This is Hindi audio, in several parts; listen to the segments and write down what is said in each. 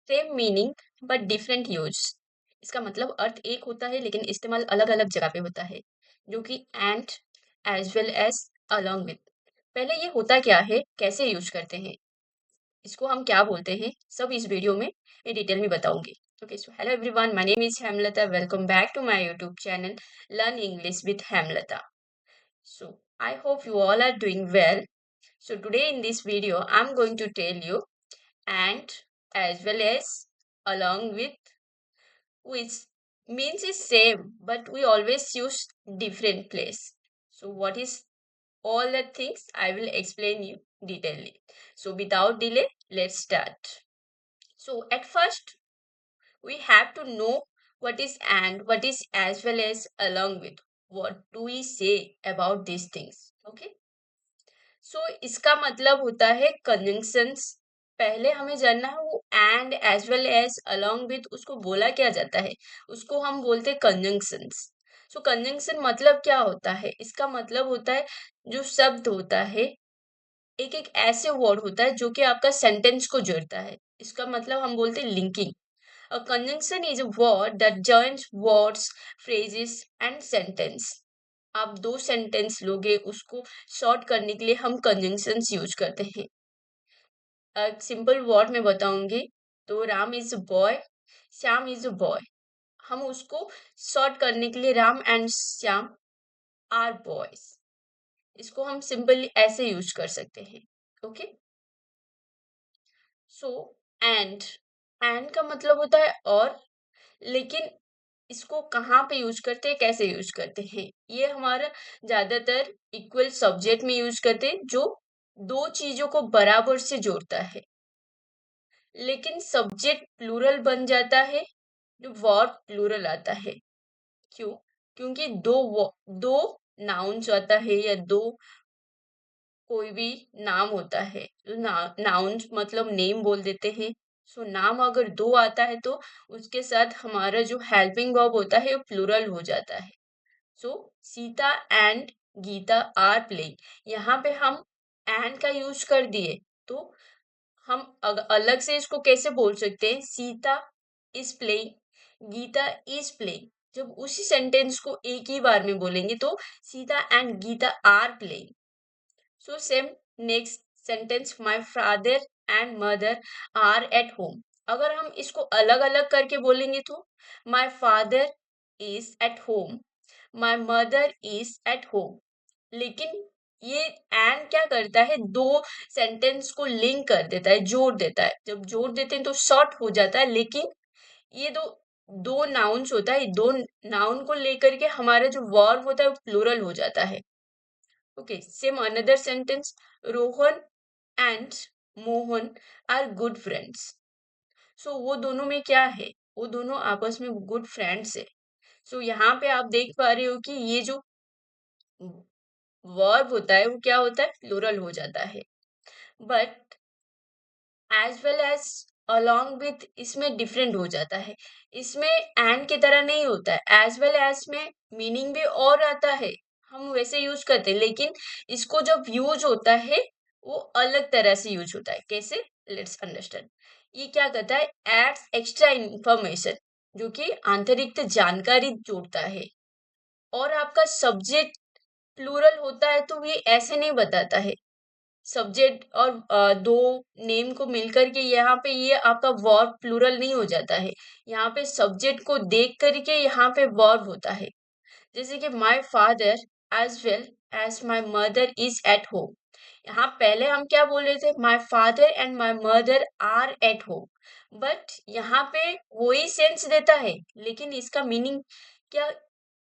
Same meaning but different use. इसका मतलब अर्थ एक होता है लेकिन इस्तेमाल अलग अलग जगह पे होता है, जो कि and as well as along with. पहले ये होता क्या है, कैसे यूज करते हैं, इसको हम क्या बोलते हैं, सब इस वीडियो में मैं डिटेल में बताऊंगी। Okay, so hello everyone, my name is Hemlata. Welcome back to my YouTube channel learn English with Hemlata. So I hope you all are doing well. So today in this video, I'm going to tell you and as well as along with, which means is same, but we always use different place. So what is all the things I will explain you detailedly. So without delay, let's start. So at first, we have to know what is and what is as well as along with. What do we say about these things? Okay. सो इसका मतलब होता है कंजंक्शंस। पहले हमें जानना है वो and as well as along with उसको बोला क्या जाता है, उसको हम बोलते हैं कंजंक्शंस। सो कंजंक्शन मतलब क्या होता है, इसका मतलब होता है जो शब्द होता है, एक एक ऐसे वर्ड होता है जो कि आपका सेंटेंस को जोड़ता है, इसका मतलब हम बोलते हैं linking. A conjunction is a word that joins words, phrases and sentence. आप दो सेंटेंस लोगे, उसको शॉर्ट करने के लिए हम कंजंक्शंस यूज करते हैं। सिंपल वर्ड में बताऊंगी तो Ram is a boy, Shyam is a boy. हम उसको शॉर्ट करने के लिए Ram and Shyam are boys, इसको हम सिंपली ऐसे यूज कर सकते हैं। ओके, सो एंड, एंड का मतलब होता है और, लेकिन इसको कहाँ पे यूज करते हैं, कैसे यूज करते हैं, ये हमारा ज्यादातर इक्वल सब्जेक्ट में यूज करते हैं, जो दो चीजों को बराबर से जोड़ता है। लेकिन सब्जेक्ट प्लूरल बन जाता है, जो वर्ब प्लूरल आता है। क्यों? क्योंकि दो नाउन्स आता है या दो कोई भी नाम होता है, तो नाउन्स मतलब नेम बोल देते हैं। सो नाम अगर दो आता है तो उसके साथ हमारा जो हेल्पिंग वर्ब होता है वो प्लूरल हो जाता है। So Sita and Gita are playing, यहाँ पे हम एंड का यूज कर दिए, तो हम अलग से इसको कैसे बोल सकते हैं, Sita is playing, Gita is playing. जब उसी सेंटेंस को एक ही बार में बोलेंगे तो Sita and Gita are playing. So same next sentence, my father and mother are at home. अगर हम इसको अलग अलग करके बोलेंगे तो my father is at home, my mother is at home. लेकिन ये एंड क्या करता है, दो सेंटेंस को लिंक कर देता है, जोड़ देता है। जब जोड़ देते हैं तो शॉर्ट हो जाता है, लेकिन ये दो दो नाउन्स होता है, दो नाउन को लेकर के हमारा जो वर्ब होता है वो प्लूरल हो जाता है। Okay, same another sentence, Rohan and Mohan are good friends. So वो दोनों में क्या है, वो दोनों आपस में गुड फ्रेंड्स है। सो यहाँ पे आप देख पा रहे हो कि ये जो वर्ब होता है वो क्या होता है, प्लूरल हो जाता है। But as well as along with, इसमें डिफरेंट हो जाता है। इसमें एंड की तरह नहीं होता है, एज वेल एज में मीनिंग भी और आता है, हम वैसे यूज करते हैं, लेकिन इसको जब यूज होता है वो अलग तरह से यूज होता है। कैसे, लेट्स अंडरस्टैंड। ये क्या करता है, एड्स एक्स्ट्रा इंफॉर्मेशन, जो कि आंतरिक जानकारी जोड़ता है। और आपका सब्जेक्ट प्लूरल होता है तो ये ऐसे नहीं बताता है, सब्जेक्ट और दो नेम को मिलकर के यहाँ पे ये आपका वर्ब प्लूरल नहीं हो जाता है। यहाँ पे सब्जेक्ट को देख करके यहाँ पे वर्ब होता है। जैसे कि my father as well as my mother is at home. यहाँ पहले हम क्या बोल रहे थे, my father and my mother are at home. But यहाँ पे वही सेंस देता है, लेकिन इसका मीनिंग क्या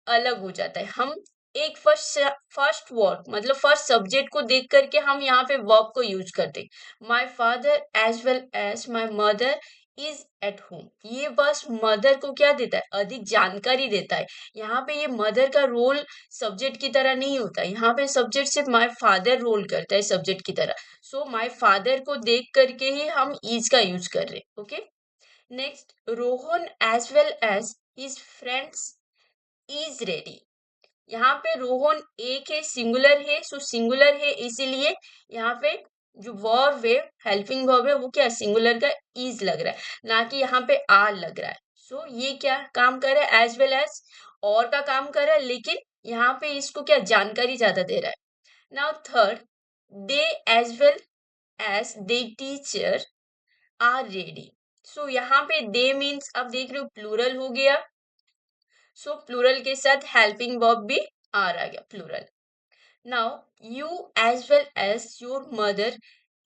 अलग हो जाता है। हम एक फर्स्ट वर्ड मतलब फर्स्ट सब्जेक्ट को देख करके हम यहाँ पे वर्ब को यूज करते, my father as well as my mother is at home. ये बस मदर को क्या देता है, अधिक जानकारी देता है। यहाँ पे ये मदर का रोल सब्जेक्ट की तरह नहीं होता है, यहाँ पे सब्जेक्ट सिर्फ माय फादर रोल करता है सब्जेक्ट की तरह। सो माय फादर को देख करके ही हम इज का यूज कर रहे हैं। Okay, next, Rohan as well as his friends is ready. यहाँ पे रोहन एक है, सिंगुलर है, सो सिंगुलर है इसीलिए यहाँ पे जो वर्ब है, हेल्पिंग वर्ब है, वो क्या सिंगुलर का इज लग रहा है, ना कि यहाँ पे आर लग रहा है। सो ये क्या काम कर रहा है, एज वेल एज और का काम कर रहा है, लेकिन यहाँ पे इसको क्या जानकारी ज्यादा दे रहा है। Now third, they as well as the teacher are ready. So यहाँ पे दे मीन्स अब देख रहे हो प्लूरल हो गया, सो प्लूरल के साथ हेल्पिंग वर्ब भी आर आ गया, plural. Now you as well as your mother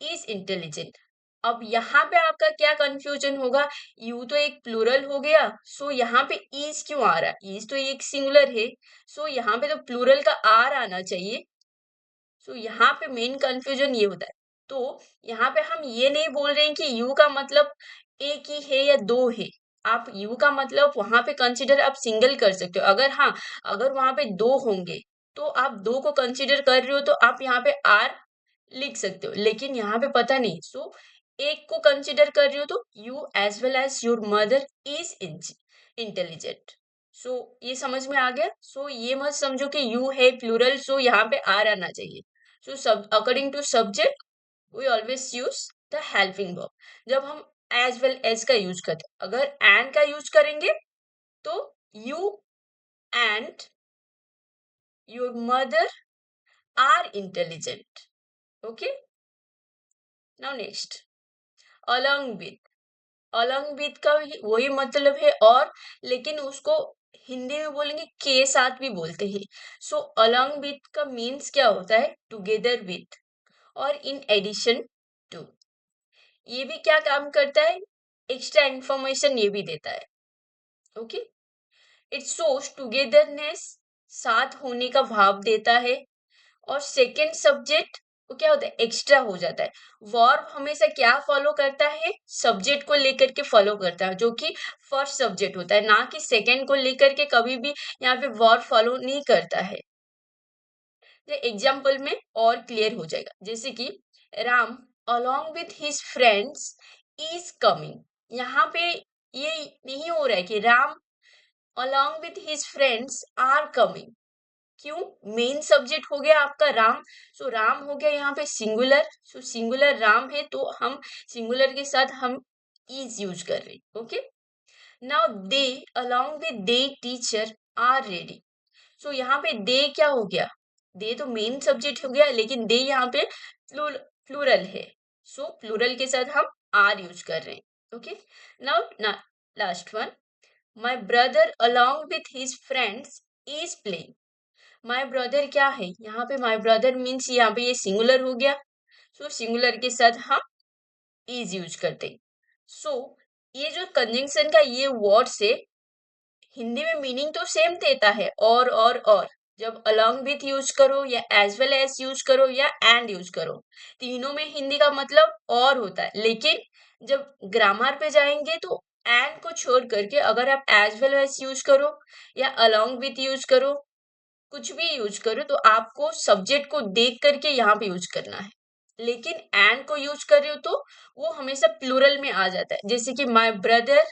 is intelligent. अब यहाँ पे आपका क्या कंफ्यूजन होगा, यू तो एक प्लूरल हो गया, सो यहाँ पे इज क्यों आ रहा है, इज तो एक सिंगुलर है, सो यहाँ पे तो प्लूरल का आर आना चाहिए। सो यहाँ पे मेन कंफ्यूजन ये होता है। तो यहाँ पे हम ये नहीं बोल रहे हैं कि यू का मतलब एक ही है या दो है। आप यू का मतलब वहां पे कंसिडर आप सिंगल कर सकते हो, अगर हाँ, अगर वहां पे दो होंगे तो आप दो को कंसिडर कर रहे हो तो आप यहाँ पे आर लिख सकते हो, लेकिन यहाँ पे पता नहीं। सो एक को कंसिडर कर रहे हो तो you as well as your mother is intelligent. So ये समझ में आ गया। सो ये मत समझो कि यू है प्लूरल सो यहाँ पे आर आना चाहिए। सो सब according to subject we always use the helping verb जब हम एज वेल एज का यूज करते हैं। अगर एंड का यूज करेंगे तो you and your mother are intelligent. Okay, now next, along with। along with का वही मतलब है और, लेकिन उसको हिंदी में बोलेंगे के साथ भी बोलते हैं। सो along with का मीन्स क्या होता है, टुगेदर विथ और इन एडिशन टू। ये भी क्या काम करता है, एक्स्ट्रा इंफॉर्मेशन ये भी देता है। ओके, इट शोज टुगेदरनेस, साथ होने का भाव देता है। और सेकेंड सब्जेक्ट वो क्या होता है, एक्स्ट्रा हो जाता है। वर्ब हमेशा क्या फॉलो करता है, सब्जेक्ट को लेकर के फॉलो करता है, जो कि फर्स्ट सब्जेक्ट होता है, ना कि सेकेंड को लेकर के कभी भी यहाँ पे वर्ब फॉलो नहीं करता है। एग्जाम्पल में और क्लियर हो जाएगा, जैसे कि Ram along with his friends is coming। यहाँ पे ये नहीं हो रहा है कि Ram along with his friends are coming। क्यों, मेन सब्जेक्ट हो गया आपका राम। सो राम हो गया यहाँ पे सिंगुलर, सो सिंगुलर राम है तो हम सिंगुलर के साथ हम इज यूज कर रहे हैं। Okay, now they along with the teacher are ready. So यहाँ पे दे क्या हो गया, दे तो मेन सब्जेक्ट हो गया, लेकिन दे यहाँ पे प्लूरल है, सो प्लूरल के साथ हम आर यूज कर रहे हैं। ओके, नाउ ना last one, my brother along with his friends is playing। My brother क्या है, यहाँ पे माय ब्रदर मीन्स यहाँ पे ये सिंगुलर हो गया, सो सिंगुलर के साथ हम इज यूज करते। सो ये जो कंजंक्शन का ये वर्ड से हिंदी में मीनिंग तो सेम देता है, और जब along with यूज करो या एज वेल एज यूज करो या एंड यूज करो, तीनों में हिंदी का मतलब और होता है। लेकिन जब ग्रामर पे जाएंगे तो एंड को छोड़ करके अगर आप एज वेल एज यूज करो या along with यूज करो, कुछ भी यूज करो, तो आपको सब्जेक्ट को देख करके यहाँ पे यूज करना है। लेकिन एंड को यूज कर रहे हो तो वो हमेशा प्लूरल में आ जाता है, जैसे कि my brother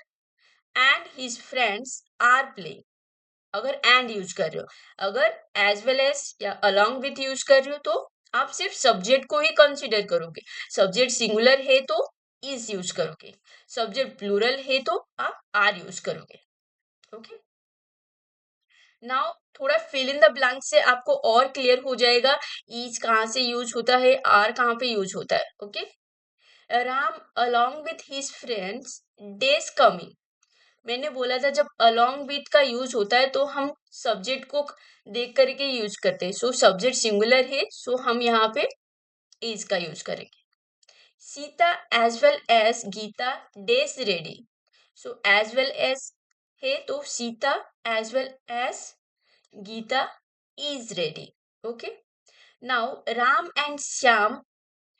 and his friends are playing. अगर एंड यूज कर रहे हो, अगर एज वेल एज या अलोंग विथ यूज कर रहे हो तो आप सिर्फ सब्जेक्ट को ही कंसिडर करोगे। सब्जेक्ट सिंगुलर है तो इज यूज करोगे, सब्जेक्ट प्लूरल है तो आप आर यूज करोगे। ओके, नाउ थोड़ा फिल इन द ब्लैंक से आपको और क्लियर हो जाएगा ईच कहाँ से यूज होता है, आर कहाँ पे यूज होता है। Okay, Ram along with his friends days coming। मैंने बोला था जब along with का यूज होता है तो हम सब्जेक्ट को देख करके यूज करते हैं। सो सब्जेक्ट सिंगुलर है, सो हम यहाँ पे इज का यूज करेंगे। Sita as well as Gita dash ready. So as well as है तो Sita as well as Gita is ready। okay, now Ram and Shyam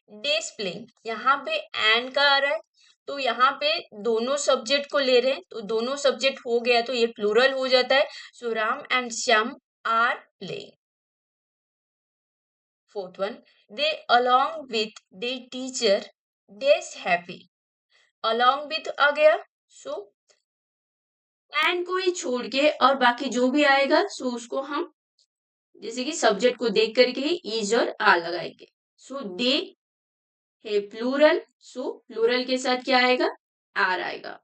dash playing. यहाँ पे एंड का आ रहा है तो यहाँ पे दोनों सब्जेक्ट को ले रहे हैं, तो दोनों सब्जेक्ट हो गया तो ये प्लूरल हो जाता है। So Ram and Shyam are playing. Fourth one, they along with the teacher days happy. along with आ गया, सो एंड को ही छोड़ के और बाकी जो भी आएगा सो उसको हम जैसे कि सब्जेक्ट को देख करके ही इज और आर लगाएंगे। सो दे है प्लूरल, सो प्लूरल के साथ क्या आएगा? आर आएगा।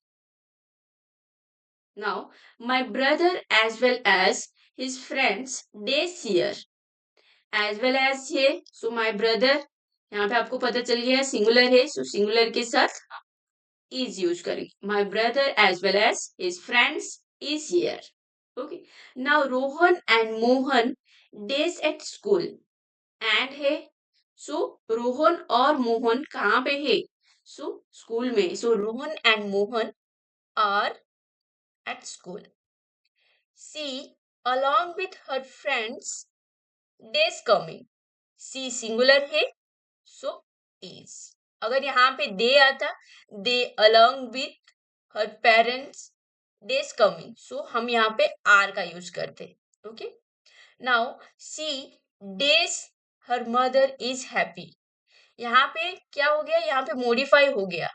Now my brother as well as his friends dash here, as well as है, सो माई ब्रदर, यहाँ पे आपको पता चल गया सिंगुलर है, सो सिंगुलर के साथ is यूज करेंगे। My brother as well as his friends is here. Okay, now Rohan and Mohan dash at school, and है, सो रोहन और मोहन कहाँ पे है? सो स्कूल में, so Rohan and Mohan are at school. She along with her friends days coming, she singular है, सो इज। अगर यहाँ पे दे आता, दे along with her parents days coming, सो हम यहाँ पे आर का यूज करते। Okay, now see days her mother is happy, यहाँ पे क्या हो गया? यहाँ पे मॉडिफाई हो गया।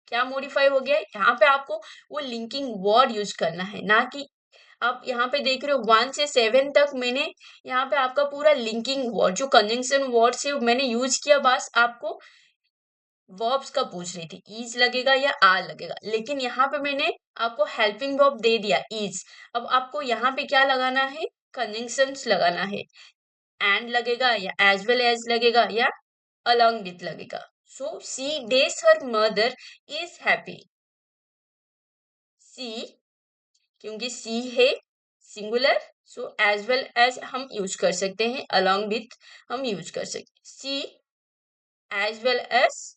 क्या मॉडिफाई हो गया? यहाँ पे आपको वो लिंकिंग वर्ड यूज करना है, ना कि आप यहाँ पे देख रहे हो 1 से 7 तक मैंने यहाँ पे आपका पूरा लिंकिंग वर्ड जो कंजंक्शन वर्ड से मैंने यूज किया, बस आपको वर्ब्स का पूछ रही थी इज लगेगा या आर लगेगा, लेकिन यहाँ पे मैंने आपको हेल्पिंग वर्ब दे दिया इज। अब आपको यहाँ पे क्या लगाना है? कंजंक्शंस लगाना है। एंड लगेगा या एज वेल एज लगेगा या along with लगेगा। So she days her mother is happy. She, क्योंकि सी है singular, so as well as हम यूज कर सकते हैं, along with हम यूज कर सकते हैं। She as well as,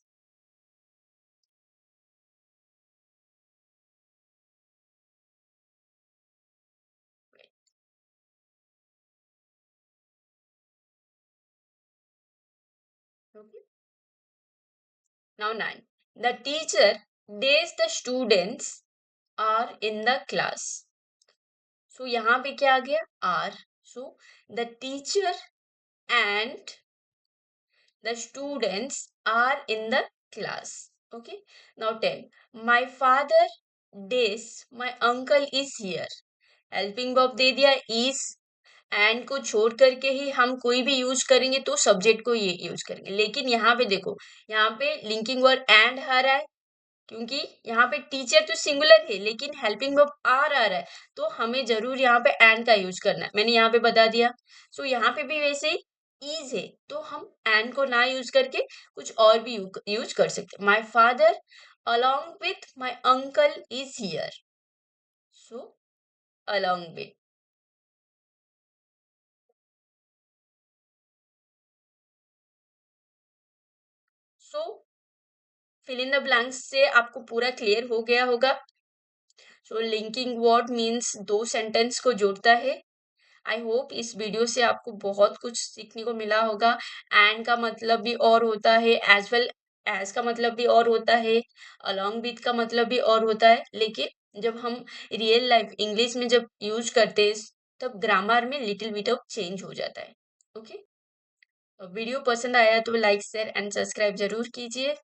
now 9, the teacher days the students are in the class, so यहाँ पे क्या आ गया? Are, so the teacher and the students are in the class. Okay, now 10, my father days my uncle is here, helping verb दे दिया is, एंड को छोड़ करके ही हम कोई भी यूज करेंगे तो सब्जेक्ट को ये यूज करेंगे। लेकिन यहाँ पे देखो, यहाँ पे लिंकिंग वर्ड एंड आ रहा है, क्योंकि यहाँ पे टीचर तो सिंगुलर है लेकिन हेल्पिंग वर्ब आर आ रहा है, तो हमें जरूर यहाँ पे एंड का यूज करना है। मैंने यहाँ पे बता दिया। सो यहाँ पे भी वैसे ही इज है, तो हम एंड को ना यूज करके कुछ और भी यूज कर सकते हैं। My father along with my uncle is here, so along with। So fill in the blanks से आपको पूरा क्लियर हो गया होगा। सो लिंकिंग वर्ड मीन्स दो सेंटेंस को जोड़ता है। आई होप इस वीडियो से आपको बहुत कुछ सीखने को मिला होगा। एंड का मतलब भी और होता है, एज वेल एज का मतलब भी और होता है, अलॉन्ग विथ का मतलब भी और होता है, लेकिन जब हम रियल लाइफ इंग्लिश में जब यूज करते हैं तब ग्रामर में लिटिल बिट ऑफ चेंज हो जाता है। ओके, वीडियो पसंद आया तो लाइक शेयर एंड सब्सक्राइब जरूर कीजिए।